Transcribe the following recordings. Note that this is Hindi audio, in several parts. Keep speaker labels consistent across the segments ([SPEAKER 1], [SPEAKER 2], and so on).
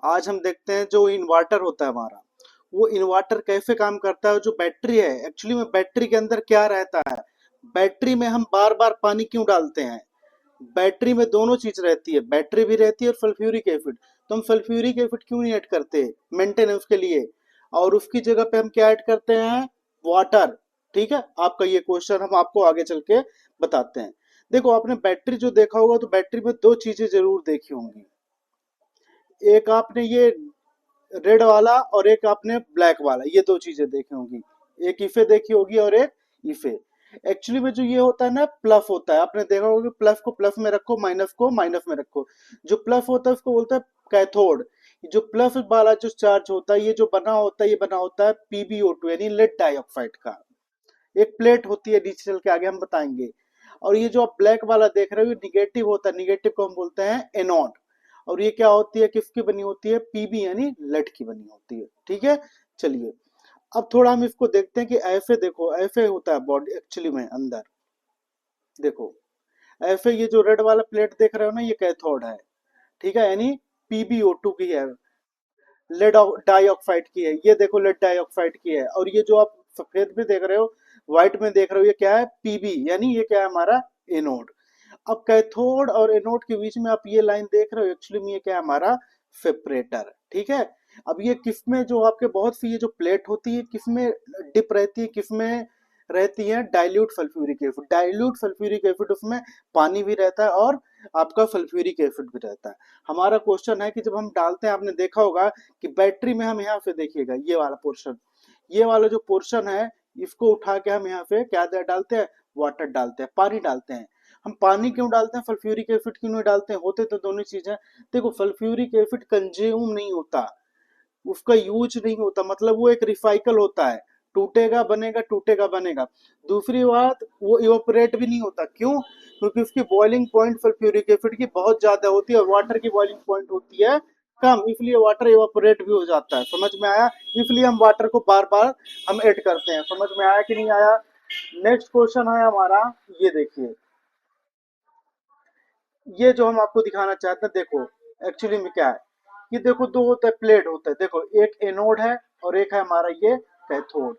[SPEAKER 1] आज हम देखते हैं जो इन्वर्टर होता है हमारा, वो इन्वर्टर कैसे काम करता है। जो बैटरी है, एक्चुअली में बैटरी के अंदर क्या रहता है, बैटरी में हम बार बार पानी क्यों डालते हैं। बैटरी में दोनों चीज रहती है, बैटरी भी रहती है और सल्फ्यूरिक एसिड। तो हम सल्फ्यूरिक एसिड क्यों नहीं ऐड करते मेंटेनेंस के लिए, और उसकी जगह पे हम क्या ऐड करते हैं, वाटर। ठीक है, आपका ये क्वेश्चन हम आपको आगे चल के बताते हैं। देखो, आपने बैटरी जो देखा होगा तो बैटरी में दो चीजें जरूर देखी होंगी। एक आपने ये रेड वाला और एक आपने ब्लैक वाला, ये दो चीजें देखी होंगी। एक इफे देखी होगी और एक इफे। एक्चुअली में जो ये होता है ना, प्लस होता है, आपने देखा होगा कि प्लस को प्लस में रखो, माइनस को माइनस में रखो। जो प्लस होता है उसको बोलता है कैथोड। जो प्लस वाला जो चार्ज होता है, ये जो बना होता है, ये बना होता है PbO2 यानी लेड डाइऑक्साइड का। एक प्लेट होती है, नीचे चल के आगे हम बताएंगे। और ये जो आप ब्लैक वाला देख रहे हो ये निगेटिव होता है, निगेटिव को हम बोलते हैं एनोड। और ये क्या होती है, किसकी बनी होती है, पीबी यानी लेड की बनी होती है। ठीक है, चलिए अब थोड़ा हम इसको देखते हैं कि ऐसे देखो, ऐसे होता है बॉडी एक्चुअली में अंदर। देखो ऐसे, ये जो रेड वाला प्लेट देख रहे हो ना, ये कैथोड है। ठीक है, यानी PbO2 की है, लेड डाइऑक्साइड की है। ये देखो लेड डाइऑक्साइड की है। और ये जो आप सफेद में देख रहे हो, व्हाइट में देख रहे हो, ये क्या है, पीबी यानी ये क्या है हमारा एनोड। अब कैथोड और एनोड के बीच में आप ये लाइन देख रहे हो, एक्चुअली में ये क्या है हमारा सेपरेटर। ठीक है, अब ये किसमें जो आपके बहुत सी ये जो प्लेट होती है किसमें डिप रहती है, किसमें रहती है, dilute sulphuric acid. Dilute sulphuric acid, उसमें पानी भी रहता है और आपका सल्फ्यूरिक एसिड भी रहता है। हमारा क्वेश्चन है कि जब हम डालते हैं, आपने देखा होगा कि बैटरी में हम यहाँ पे देखिएगा ये वाला पोर्शन, ये वाला जो पोर्शन है, इसको उठा के हम यहाँ पे क्या डालते हैं, वाटर डालते हैं, पानी डालते हैं। हम पानी क्यों डालते हैं, सल्फ्यूरिक एसिड क्यों नहीं डालते हैं, होते तो दोनों चीजें। देखो सल्फ्यूरिक एसिड कंज्यूम नहीं होता, उसका यूज नहीं होता, मतलब वो एक रिसाइकल होता है, टूटेगा बनेगा, टूटेगा बनेगा। दूसरी बात, वो इवापोरेट भी नहीं होता, क्यों, क्योंकि उसकी बॉइलिंग पॉइंट सल्फ्यूरिक एसिड की बहुत ज्यादा होती है और वाटर की बॉइलिंग पॉइंट होती है कम, इसलिए वाटर इवापोरेट भी हो जाता है। समझ में आया, इसलिए हम वाटर को बार बार हम ऐड करते हैं। समझ में आया कि नहीं आया। नेक्स्ट क्वेश्चन है हमारा, ये देखिए, ये जो हम आपको दिखाना चाहते हैं, देखो एक्चुअली में क्या है, ये देखो दो होता है, प्लेट होता है। देखो एक एनोड है और एक है हमारा ये कैथोड।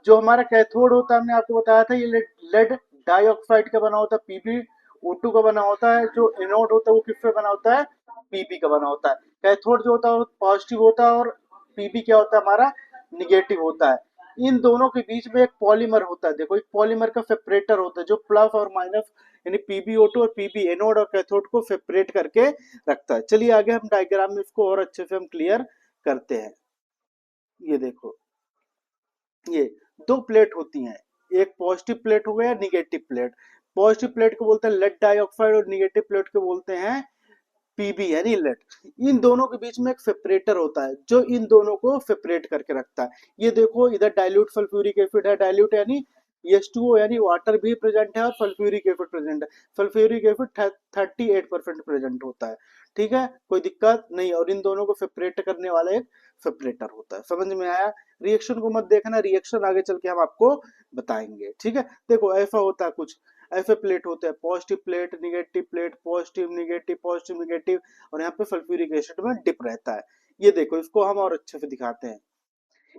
[SPEAKER 1] जो हमारा कैथोड होता है, हमने आपको बताया था, ये लेड डाइऑक्साइड का बना होता है, PbO2 का बना होता है। जो एनोड होता है वो किससे बना होता है, Pb का बना होता है। कैथोड जो होता है वो पॉजिटिव होता है और Pb क्या होता है हमारा, निगेटिव होता है। इन दोनों के बीच में एक पॉलीमर होता है। देखो एक पॉलीमर का सेपरेटर होता है जो प्लस और माइनस यानी PbO2 और Pb एनोड और कैथोड को सेपरेट करके रखता है। चलिए आगे हम डायग्राम में इसको और अच्छे से हम क्लियर करते हैं। ये देखो, ये दो प्लेट होती हैं, एक पॉजिटिव प्लेट हो गया, निगेटिव प्लेट। पॉजिटिव प्लेट को बोलते हैं लेड डाइऑक्साइड और निगेटिव प्लेट को बोलते हैं पीबी यानी लेड। इन दोनों के बीच में एक सेपरेटर होता है जो इन दोनों को सेपरेट करके रखता है। ये देखो इधर डाइल्यूट सल्फ्यूरिक एसिड है, डाइल्यूट यानी H2O यानी वाटर भी प्रेजेंट है और सल्फ्यूरिक एसिड प्रेजेंट है। सल्फ्यूरिक एसिड 38% प्रेजेंट होता है। ठीक है, कोई दिक्कत नहीं। और इन दोनों को सेपरेट करने वाला एक सेपरेटर होता है। समझ में आया। रिएक्शन को मत देखना, रिएक्शन आगे चल के हम आपको बताएंगे। ठीक है, देखो ऐसा होता है कुछ, ऐसे प्लेट होते हैं, positive plate, negative plate, positive negative, positive negative, और यहाँ पे सल्फ्यूरिक एसिड में डिप रहता है। ये देखो इसको हम और अच्छे से दिखाते हैं।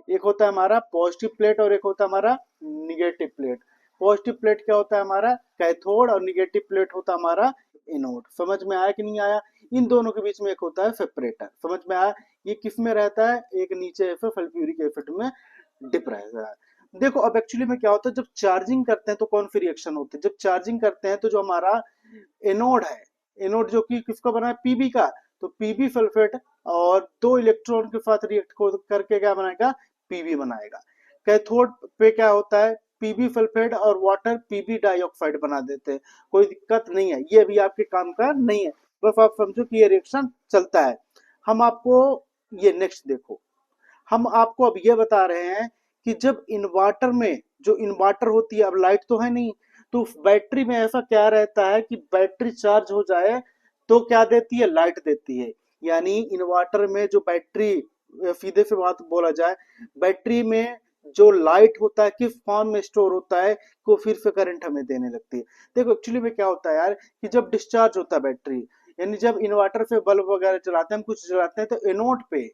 [SPEAKER 1] एक होता है हमारा पॉजिटिव प्लेट और एक होता है हमारा निगेटिव प्लेट। पॉजिटिव प्लेट क्या होता है हमारा, कैथोड, और निगेटिव प्लेट होता है हमारा एनोड। समझ में आया कि नहीं आया। इन दोनों के बीच में एक होता है सेपरेटर। समझ में आया। ये किस में रहता है, एक नीचे सल्फ्यूरिक एसिड में डिप रहता है। देखो अब एक्चुअली में क्या होता है, जब चार्जिंग करते हैं तो कौन सी रिएक्शन होती है, जब चार्जिंग करते हैं तो जो हमारा एनोड है, एनोड जो कि किसका बना है, पीबी का, तो पीबी सल्फेट और दो इलेक्ट्रॉन के साथ रिएक्ट करके क्या बनाएगा, पीबी बनाएगा। कैथोड पे क्या होता है, पीबी सल्फेट और वाटर पीबी डाइऑक्साइड बना देते हैं। कोई दिक्कत नहीं है, ये भी आपके काम का नहीं है, बस आप समझो कि ये रिएक्शन चलता है। हम आपको ये नेक्स्ट देखो, हम आपको अब ये बता रहे हैं कि जब इन्वर्टर में, जो इन्वर्टर होती है, अब लाइट तो है नहीं, तो बैटरी में ऐसा क्या रहता है कि बैटरी चार्ज हो जाए तो क्या देती है, लाइट देती है। यानी इन्वर्टर में जो बैटरी, सीधे से बात बोला जाए, बैटरी में जो लाइट होता है किस फॉर्म में स्टोर होता है, को फिर से करंट हमें देने लगती है। देखो एक्चुअली में क्या होता है यार, कि जब डिस्चार्ज होता है बैटरी, यानी जब इन्वर्टर पे बल्ब वगैरह चलाते हैं, हम कुछ चलाते हैं, तो एनोड पे,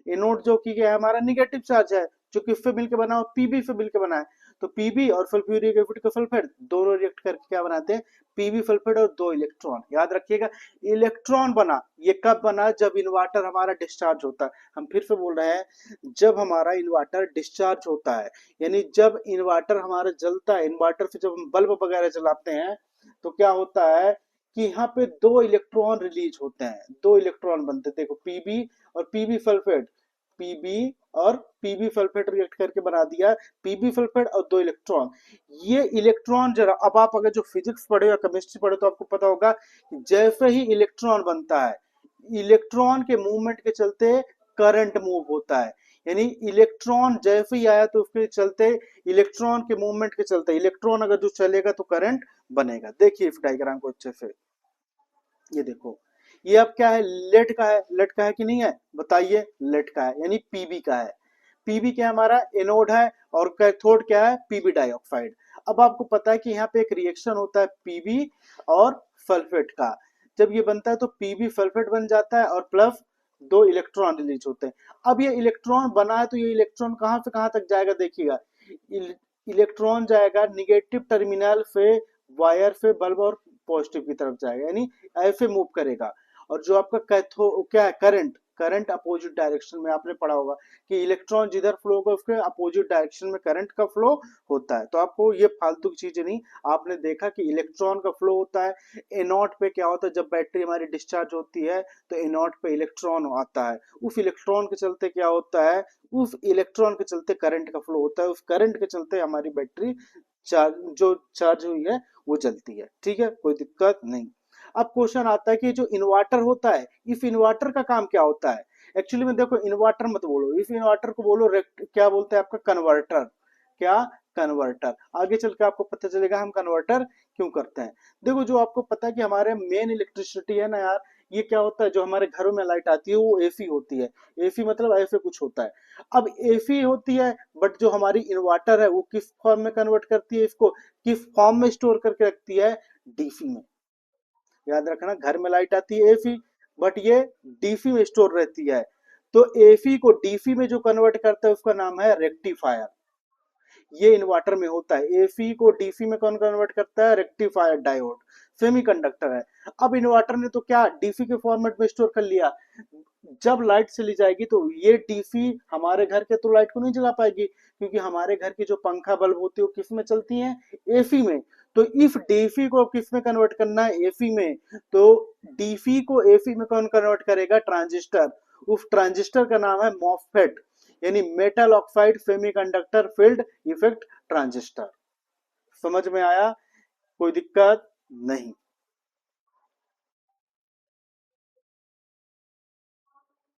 [SPEAKER 1] एनोड जो कि क्या है हमारा निगेटिव चार्ज है, जो किससे मिलकर बना हो, पीबी से मिलकर बना है। तो पीबी और सल्फ्यूरिक एसिड का सल्फेट दोनों रिएक्ट करके क्या बनाते हैं, पीबी सल्फेट और 2 इलेक्ट्रॉन। याद रखिएगा, इलेक्ट्रॉन बना, ये कब बना, जब इन्वर्टर हमारा डिस्चार्ज होता है। हम फिर से बोल रहे हैं, जब हमारा इन्वर्टर डिस्चार्ज होता है, यानी जब इन्वर्टर हमारा जलता है, इन्वर्टर से जब हम बल्ब वगैरह चलाते हैं, तो क्या होता है कि यहाँ पे 2 इलेक्ट्रॉन रिलीज होते हैं, 2 इलेक्ट्रॉन बनते हैं। देखो पीबी और पीबी सल्फेट, पीबी और पीबी सल्फेट रिएक्ट करके बना दिया पीबी सल्फेट और 2 इलेक्ट्रॉन। ये इलेक्ट्रॉन जरा, अब आप अगर जो फिजिक्स पढ़े या केमिस्ट्री पढ़े तो आपको पता होगा कि जैसे ही इलेक्ट्रॉन बनता है, इलेक्ट्रॉन के मूवमेंट के चलते करंट मूव होता है। यानी इलेक्ट्रॉन जैसे ही आया तो उसके चलते, इलेक्ट्रॉन के मूवमेंट के चलते, इलेक्ट्रॉन अगर जो चलेगा तो करंट बनेगा। देखिए इस डायग्राम को अच्छे से, ये देखो, ये अब क्या है, लेड का है, लेड का है कि नहीं है, बताइए, लेड का है, यानी पीबी का है। पीबी क्या हमारा एनोड है, और कैथोड क्या है, पीबी डाइऑक्साइड। अब आपको पता है कि यहाँ पे एक रिएक्शन होता है पीबी और सल्फेट का, जब ये बनता है तो पीबी सल्फेट बन जाता है और प्लस 2 इलेक्ट्रॉन रिलीज होते हैं। अब ये इलेक्ट्रॉन बना है तो ये इलेक्ट्रॉन कहाँ से कहाँ तक जाएगा, देखिएगा, इलेक्ट्रॉन जाएगा निगेटिव टर्मिनल से वायर से बल्ब और पॉजिटिव की तरफ जाएगा, यानी ऐसे मूव करेगा। और जो आपका कैथो क्या है, करंट, करंट अपोजिट डायरेक्शन में, आपने पढ़ा होगा कि इलेक्ट्रॉन जिधर फ्लो होगा उसके अपोजिट डायरेक्शन में करंट का फ्लो होता है। तो आपको ये फालतू की चीजें नहीं, आपने देखा कि इलेक्ट्रॉन का फ्लो होता है। एनोड पे क्या होता है, जब बैटरी हमारी डिस्चार्ज होती है तो एनोड पे इलेक्ट्रॉन आता है, उस इलेक्ट्रॉन के चलते क्या होता है, उस इलेक्ट्रॉन के चलते करंट का फ्लो होता है, उस करंट के चलते हमारी बैटरी चार्ज, जो चार्ज हुई है वो जलती है। ठीक है, कोई दिक्कत नहीं। अब क्वेश्चन आता है कि जो इन्वर्टर होता है, इस इन्वर्टर का काम क्या होता है। एक्चुअली में देखो, इन्वर्टर मत बोलो, इस इन्वर्टर को बोलो क्या बोलते हैं आपका, कन्वर्टर। क्या, कन्वर्टर। आगे चल के आपको पता चलेगा हम कन्वर्टर क्यों करते हैं। देखो, जो आपको पता है कि हमारे मेन इलेक्ट्रिसिटी है ना यार, ये क्या होता है, जो हमारे घरों में लाइट आती है वो एसी होती है। एसी मतलब ऐसे कुछ होता है। अब एसी होती है, बट जो हमारी इन्वर्टर है वो किस फॉर्म में कन्वर्ट करती है, इसको किस फॉर्म में स्टोर करके रखती है, डीसी में। याद रखना, घर में लाइट आती है एसी, बट ये डीसी में स्टोर रहती है। तो एसी को डीसी में जो कन्वर्ट करता है उसका नाम है रेक्टिफायर। ये इन्वर्टर में होता है, एसी को डीसी में कौन कन्वर्ट करता है, रेक्टिफायर डायोड। सेमीकंडक्टर है। अब इन्वर्टर ने तो क्या डीसी के फॉर्मेट में स्टोर कर लिया, जब लाइट चली जाएगी तो ये डीसी हमारे घर के तो लाइट को नहीं जला पाएगी, क्योंकि हमारे घर की जो पंखा बल्ब होती है वो किस में चलती है, एसी में। तो इफ डीसी को किस में कन्वर्ट करना है, एसी में, तो डीसी को एसी में कौन कन्वर्ट करेगा, ट्रांजिस्टर। उस ट्रांजिस्टर का नाम है मॉसफेट, यानी metal oxide semiconductor field effect transistor. समझ में आया, कोई दिक्कत नहीं।